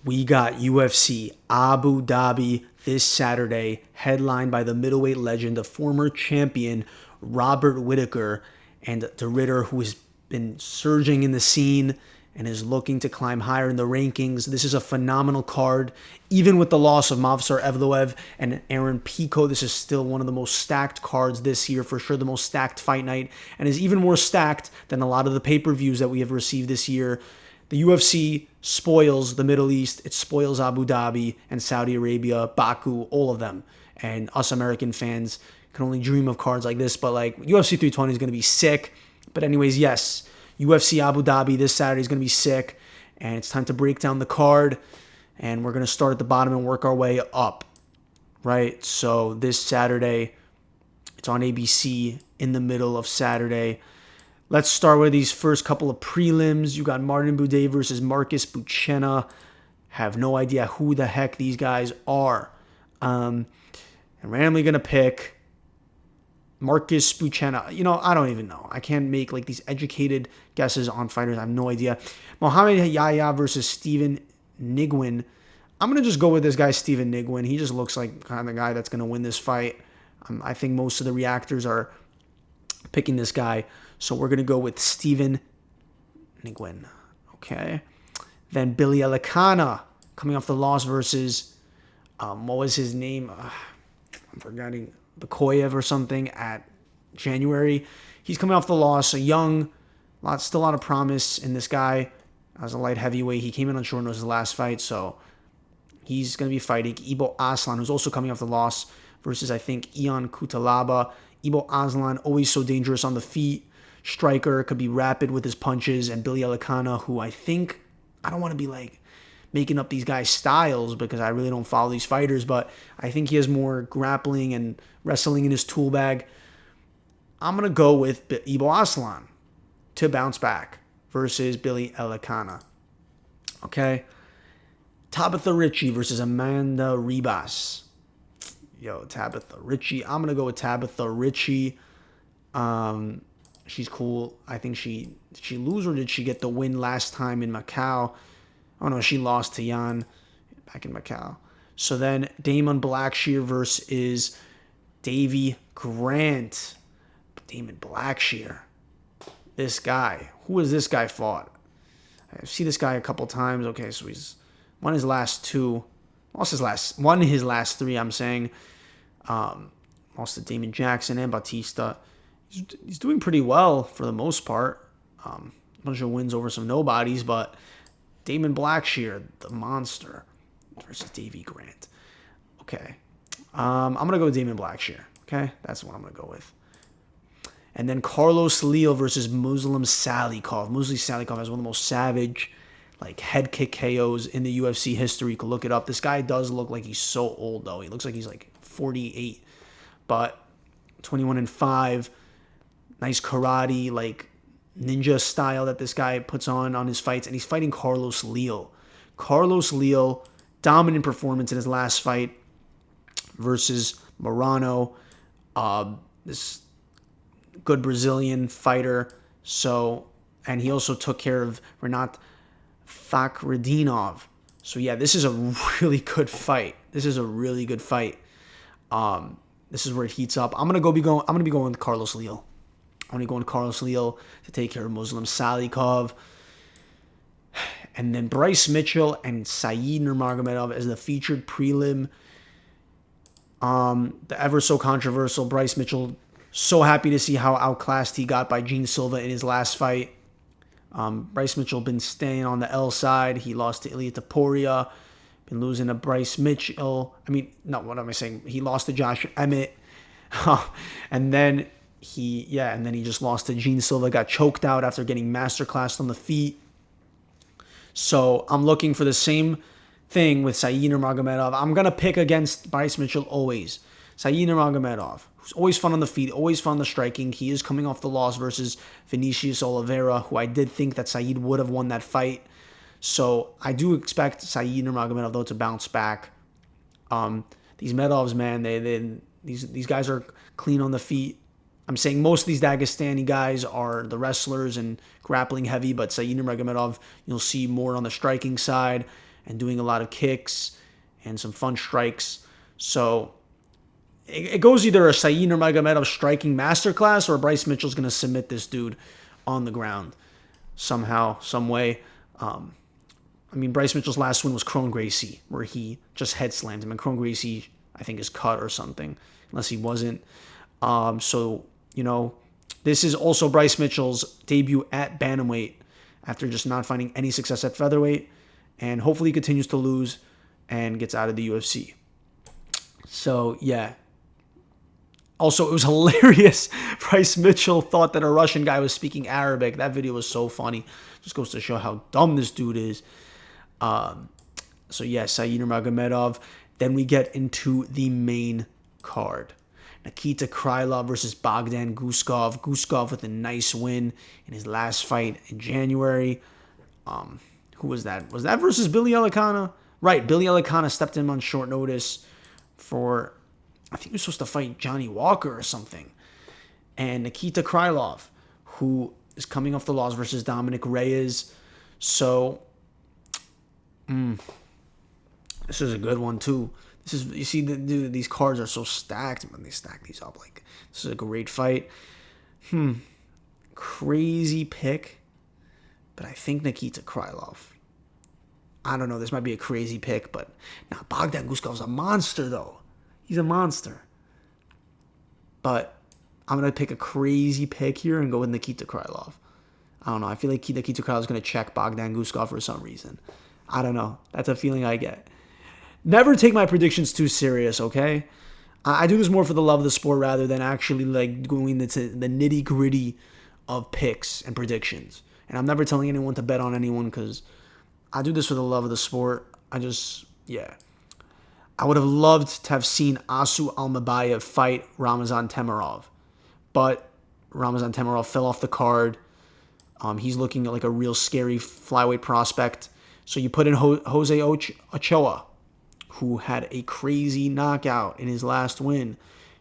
We got UFC Abu Dhabi this Saturday, headlined by the middleweight legend, the former champion Robert Whittaker, and the Ritter, who has been surging in the scene and is looking to climb higher in the rankings. This is a phenomenal card. Even with the loss of Movsar Evloev and Aaron Pico, this is still one of the most stacked cards this year, for sure the most stacked fight night, and is even more stacked than a lot of the pay-per-views that we have received this year. The UFC spoils the Middle East. It spoils Abu Dhabi and Saudi Arabia, Baku, all of them. And us American fans can only dream of cards like this. But like UFC 320 is going to be sick. But anyways, yes, UFC Abu Dhabi this Saturday is going to be sick. And it's time to break down the card. And we're going to start at the bottom and work our way up. Right? So this Saturday, it's on ABC in the middle of Saturday. Let's start with these first couple of prelims. You got Martin Buday versus Marcus Buchena. Have no idea who the heck these guys are. I'm randomly going to pick Marcus Buchena. I don't even know. I can't make like these educated guesses on fighters. I have no idea. Mohamed Yahya versus Steven Niguin. I'm going to just go with this guy, Steven Niguin. He just looks like kind of the guy that's going to win this fight. I think most of the reactors are picking this guy. So we're going to go with Steven Niguin. Okay. Then Billy Elikana coming off the loss versus, what was his name? I'm forgetting. Bakoyev or something at January. He's coming off the loss. A young, still a lot of promise in this guy as a light heavyweight. He came in on short notice his last fight. So he's going to be fighting Ibo Aslan, who's also coming off the loss versus, I think, Ion Kutalaba. Ibo Aslan, always so dangerous on the feet. Striker, could be rapid with his punches, and Billy Elikana, who I don't want to be like making up these guys' styles because I really don't follow these fighters, but I think he has more grappling and wrestling in his tool bag. I'm going to go with Ibo Aslan to bounce back versus Billy Elikana. Okay. Tabitha Ricci versus Amanda Ribas. Tabitha Ricci. I'm going to go with Tabitha Ricci. She's cool. I think did she lose or did she get the win last time in Macau? Oh no, she lost to Jan back in Macau. So then Damon Blackshear versus Davy Grant. Damon Blackshear. This guy. Who has this guy fought? I've seen this guy a couple times. Okay, so he's won his last two. Won his last three, I'm saying. Lost to Damon Jackson and Batista. He's doing pretty well for the most part. A bunch of wins over some nobodies, but Damon Blackshear, the monster, versus Davy Grant. Okay. I'm going to go with Damon Blackshear. Okay? That's what I'm going to go with. And then Carlos Leal versus Muslim Salikov. Muslim Salikov has one of the most savage head kick KOs in the UFC history. You can look it up. This guy does look like he's so old, though. He looks like he's 48. But 21-5. Nice karate, ninja style that this guy puts on his fights. And he's fighting Carlos Leal. Carlos Leal, dominant performance in his last fight versus Morano. This good Brazilian fighter. And he also took care of Renat Fakhretdinov. So yeah, this is a really good fight. This is where it heats up. I'm gonna be going with Carlos Leal. I'm going to go on Carlos Leal to take care of Muslim Salikov. And then Bryce Mitchell and Saeed Nurmagomadov as the featured prelim. The ever so controversial Bryce Mitchell. So happy to see how outclassed he got by Gene Silva in his last fight. Bryce Mitchell been staying on the L side. He lost to Ilia Topuria. Been losing to Bryce Mitchell. What am I saying? He lost to Josh Emmett. And then he just lost to Gene Silva, got choked out after getting masterclassed on the feet. So I'm looking for the same thing with Saeed Nurmagomedov. I'm going to pick against Bryce Mitchell always. Saeed Nurmagomedov, who's always fun on the feet, always fun on the striking. He is coming off the loss versus Vinicius Oliveira, who I did think that Saeed would have won that fight. So I do expect Saeed Nurmagomedov, though, to bounce back. These Medovs, man, these guys are clean on the feet. I'm saying most of these Dagestani guys are the wrestlers and grappling heavy, but Saeed Nurmagomedov, you'll see more on the striking side. and doing a lot of kicks and some fun strikes. So it goes either a Saeed Nurmagomedov striking masterclass or Bryce Mitchell's going to submit this dude on the ground somehow, some way. Bryce Mitchell's last win was Kron Gracie, where he just head slammed him. And Kron Gracie, I think, is cut or something, unless he wasn't. This is also Bryce Mitchell's debut at bantamweight after just not finding any success at featherweight. And hopefully he continues to lose and gets out of the UFC. So, yeah. Also, it was hilarious. Bryce Mitchell thought that a Russian guy was speaking Arabic. That video was so funny. Just goes to show how dumb this dude is. Saeed Nurmagomedov. Then we get into the main card. Nikita Krylov versus Bogdan Guskov. Guskov with a nice win in his last fight in January. Who was that? Was that versus Billy Elikana? Right, Billy Elikana stepped in on short notice for, I think he was supposed to fight Johnny Walker or something. And Nikita Krylov, who is coming off the loss versus Dominic Reyes. So, this is a good one too. You see, these cards are so stacked when they stack these up. Like, this is a great fight. Crazy pick, but I think Nikita Krylov. I don't know. This might be a crazy pick, but now Bogdan Guskov's a monster, though. He's a monster. But I'm gonna pick a crazy pick here and go with Nikita Krylov. I don't know. I feel like Nikita Krylov is gonna check Bogdan Guskov for some reason. I don't know. That's a feeling I get. Never take my predictions too serious, okay? I do this more for the love of the sport rather than actually like going into the nitty-gritty of picks and predictions. And I'm never telling anyone to bet on anyone because I do this for the love of the sport. I would have loved to have seen Asu Almabayev fight Ramazan Temirov. But Ramazan Temirov fell off the card. He's looking like a real scary flyweight prospect. So you put in Jose Ochoa, who had a crazy knockout in his last win.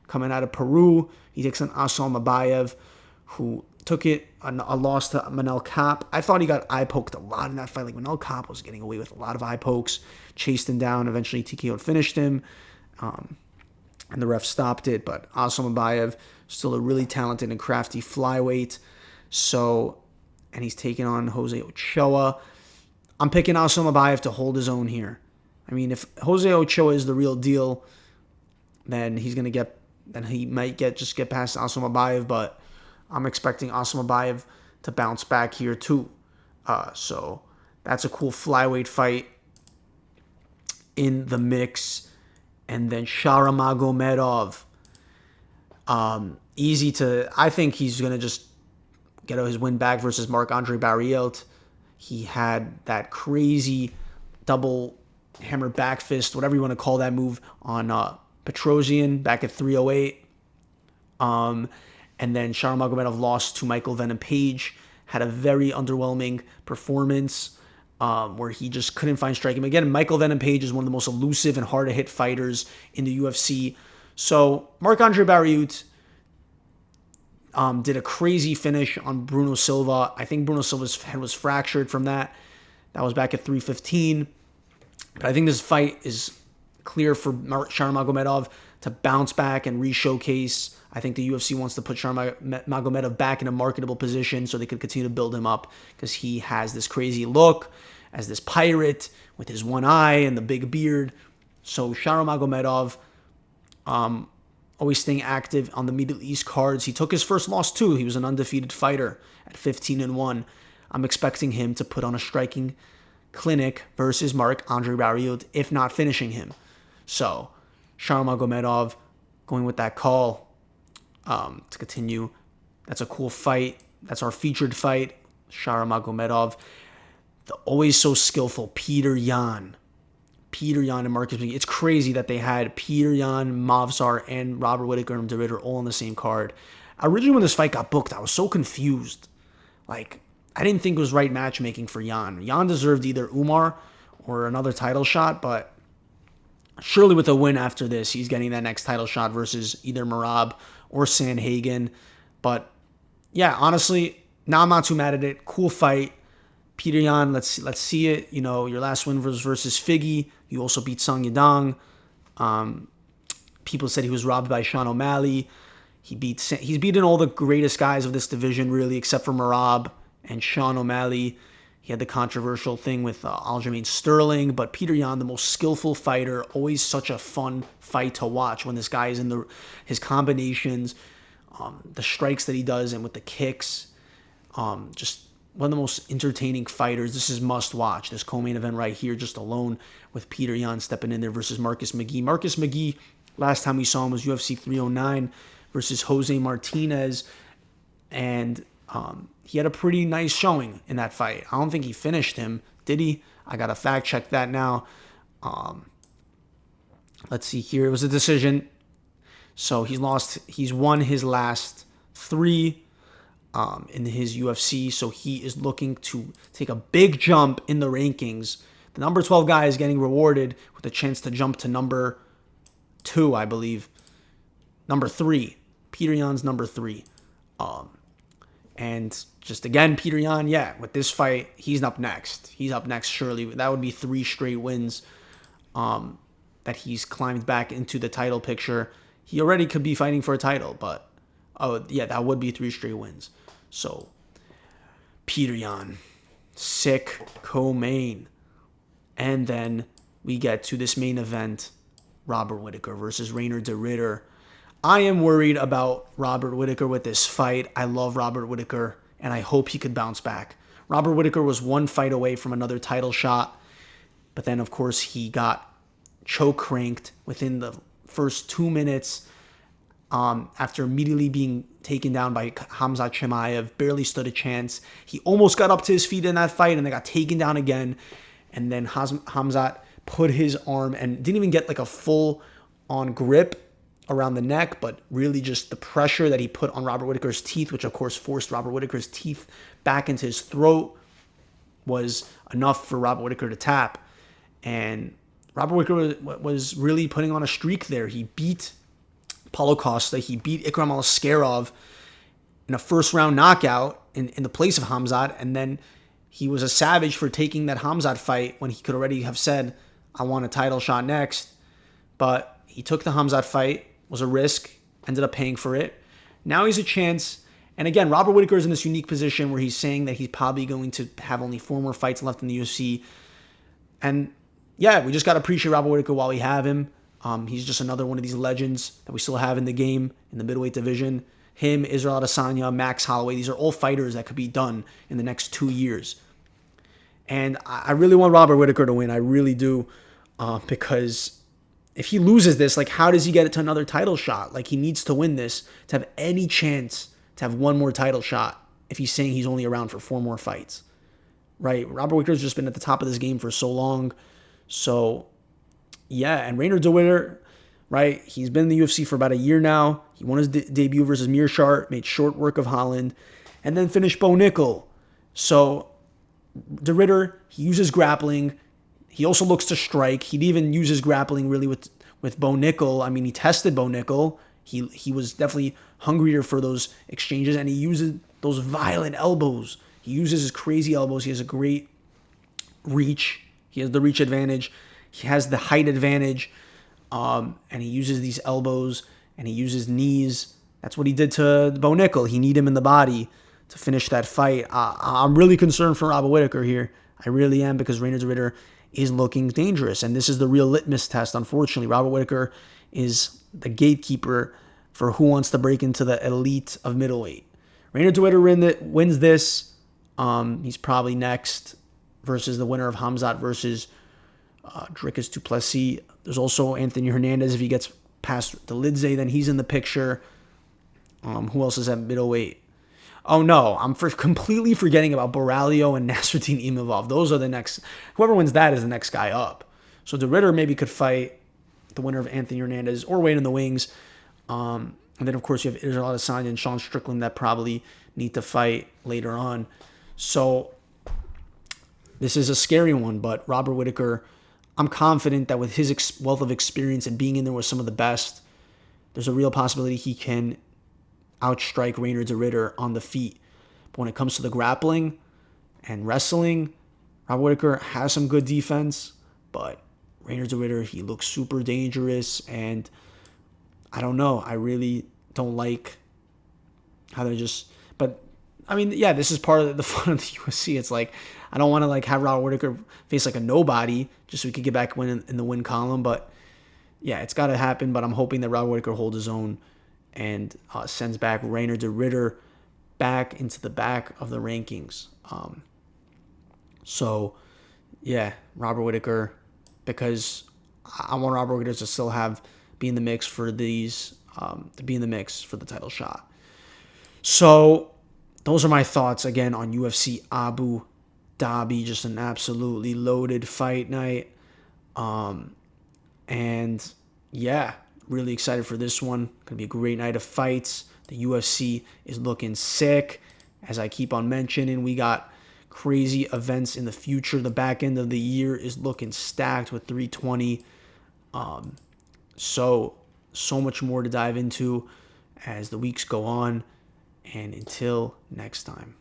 Coming out of Peru, he takes on Asu Almabayev, who took a loss to Manel Kape. I thought he got eye poked a lot in that fight. Like, Manel Kape was getting away with a lot of eye pokes, chased him down, eventually TKO'd finished him, and the ref stopped it. But Asu Almabayev, still a really talented and crafty flyweight. So, and he's taking on Jose Ochoa. I'm picking Asu Almabayev to hold his own here. I mean, if Jose Ochoa is the real deal, then he might get past Asu Almabayev, but I'm expecting Asu Almabayev to bounce back here too. So that's a cool flyweight fight in the mix. And then Shara Magomedov. I think he's going to just get his win back versus Marc-Andre Barriault. He had that crazy double hammer back fist, whatever you want to call that move, on Petrosian back at 308. And then Shara Magomedov lost to Michael Venom Page, had a very underwhelming performance where he just couldn't find striking. Again, Michael Venom Page is one of the most elusive and hard-to-hit fighters in the UFC. So Marc-Andre Barriault did a crazy finish on Bruno Silva. I think Bruno Silva's head was fractured from that. That was back at 315. But I think this fight is clear for Shara Magomedov to bounce back and re-showcase. I think the UFC wants to put Shara Magomedov back in a marketable position so they could continue to build him up because he has this crazy look as this pirate with his one eye and the big beard. So Shara Magomedov, always staying active on the Middle East cards. He took his first loss too. He was an undefeated fighter at 15-1. I'm expecting him to put on a striking clinic versus Marc-Andre Barriault, if not finishing him. So, Shara Magomedov going with that call to continue. That's a cool fight. That's our featured fight. Shara Magomedov. The always so skillful Petr Yan. Petr Yan and Marcus Mcghee. It's crazy that they had Petr Yan, Movsar, and Robert Whittaker and De Ridder all on the same card. Originally, when this fight got booked, I was so confused. Like, I didn't think it was right matchmaking for Yan. Yan deserved either Umar or another title shot, but surely with a win after this, he's getting that next title shot versus either Merab or Sanhagen. But yeah, honestly, now I'm not too mad at it. Cool fight. Petr Yan, let's see it. You know, your last win was versus Figgy. You also beat Song Yadong. People said he was robbed by Sean O'Malley. He's beaten all the greatest guys of this division, really, except for Merab and Sean O'Malley. He had the controversial thing with Aljamain Sterling, but Petr Yan, the most skillful fighter, always such a fun fight to watch when this guy is in his combinations, the strikes that he does, and with the kicks. Just one of the most entertaining fighters. This is must watch. This co-main event right here, just alone, with Petr Yan stepping in there versus Marcus Mcghee. Marcus Mcghee, last time we saw him was UFC 309 versus Jose Martinez, and he had a pretty nice showing in that fight. I don't think he finished him, did he? I gotta fact check that now. Let's see here. It was a decision. So he's won his last 3 in his UFC. So he is looking to take a big jump in the rankings. The number 12 guy is getting rewarded with a chance to jump to number 2, I believe. Number 3. Petr Yan's number 3. And just again, Petr Yan, yeah, with this fight, he's up next. He's up next, surely. That would be 3 straight wins that he's climbed back into the title picture. He already could be fighting for a title, but, oh, yeah, that would be 3 straight wins. So, Petr Yan, sick co-main. And then we get to this main event, Robert Whittaker versus Reinder de Ridder. I am worried about Robert Whittaker with this fight. I love Robert Whittaker, and I hope he could bounce back. Robert Whittaker was 1 fight away from another title shot, but then, of course, he got choke cranked within the first 2 minutes after immediately being taken down by Khamzat Chimaev. Barely stood a chance. He almost got up to his feet in that fight, and then got taken down again. And then Khamzat put his arm and didn't even get like a full-on grip around the neck, but really just the pressure that he put on Robert Whittaker's teeth, which of course forced Robert Whittaker's teeth back into his throat, was enough for Robert Whittaker to tap. And Robert Whittaker was really putting on a streak there. He beat Paulo Costa. He beat Ikram Aliskerov in a first-round knockout in the place of Khamzat, and then he was a savage for taking that Khamzat fight when he could already have said, I want a title shot next. But he took the Khamzat fight, was a risk, ended up paying for it. Now he's a chance. And again, Robert Whittaker is in this unique position where he's saying that he's probably going to have only 4 more fights left in the UFC. And yeah, we just got to appreciate Robert Whittaker while we have him. He's just another one of these legends that we still have in the game, in the middleweight division. Him, Israel Adesanya, Max Holloway, these are all fighters that could be done in the next 2 years. And I really want Robert Whittaker to win. I really do. Because if he loses this, like, how does he get it to another title shot? Like, he needs to win this to have any chance to have 1 more title shot if he's saying he's only around for 4 more fights. Right? Robert Whittaker's just been at the top of this game for so long. So, yeah. And Reinder de Ridder, right? He's been in the UFC for about a year now. He won his debut versus Meerschaert, made short work of Holland, and then finished Bo Nickel. So, de Ridder, he uses grappling. He also looks to strike. He'd even use his grappling really with Bo Nickel. I mean, he tested Bo Nickel. He was definitely hungrier for those exchanges, and he uses those violent elbows. He uses his crazy elbows. He has a great reach. He has the reach advantage. He has the height advantage, and he uses these elbows, and he uses knees. That's what he did to Bo Nickel. He kneed him in the body to finish that fight. I'm really concerned for Robert Whittaker here. I really am, because Reinder de Ridder is looking dangerous, and this is the real litmus test. Unfortunately, Robert Whittaker is the gatekeeper for who wants to break into the elite of middleweight. Reinder de Ridder wins this. He's probably next versus the winner of Khamzat versus Dricus du Plessis. There's also Anthony Hernandez. If he gets past Dolidze, then he's in the picture. Who else is at middleweight? Oh, no, I'm completely forgetting about Borralho and Nasruddin Imavov. Those are the next. Whoever wins that is the next guy up. So de Ridder maybe could fight the winner of Anthony Hernandez or wait in the wings. And then, of course, you have Israel Adesanya and Sean Strickland that probably need to fight later on. So this is a scary one, but Robert Whittaker, I'm confident that with his wealth of experience and being in there with some of the best, there's a real possibility he can outstrike Reinder de Ridder on the feet. But when it comes to the grappling And wrestling, Robert Whittaker has some good defense, but Reinder the Ritter, he looks super dangerous, and I don't know. I really don't like how they're just. But I mean, yeah, this is part of the fun of the UFC. It's like I don't want to like have Robert Whittaker face like a nobody just so we could get back in the win column. But yeah, it's got to happen. But I'm hoping that Robert Whittaker holds his own and sends back Reinder the Ritter back into the back of the rankings. So yeah, Robert Whittaker, because I want Robert Whittaker to still be in the mix for these, to be in the mix for the title shot. So those are my thoughts again on UFC Abu Dhabi. Just an absolutely loaded fight night. And yeah, really excited for this one. Gonna be a great night of fights. The UFC is looking sick. As I keep on mentioning, we got crazy events in the future. The back end of the year is looking stacked with 320. So much more to dive into as the weeks go on. And until next time.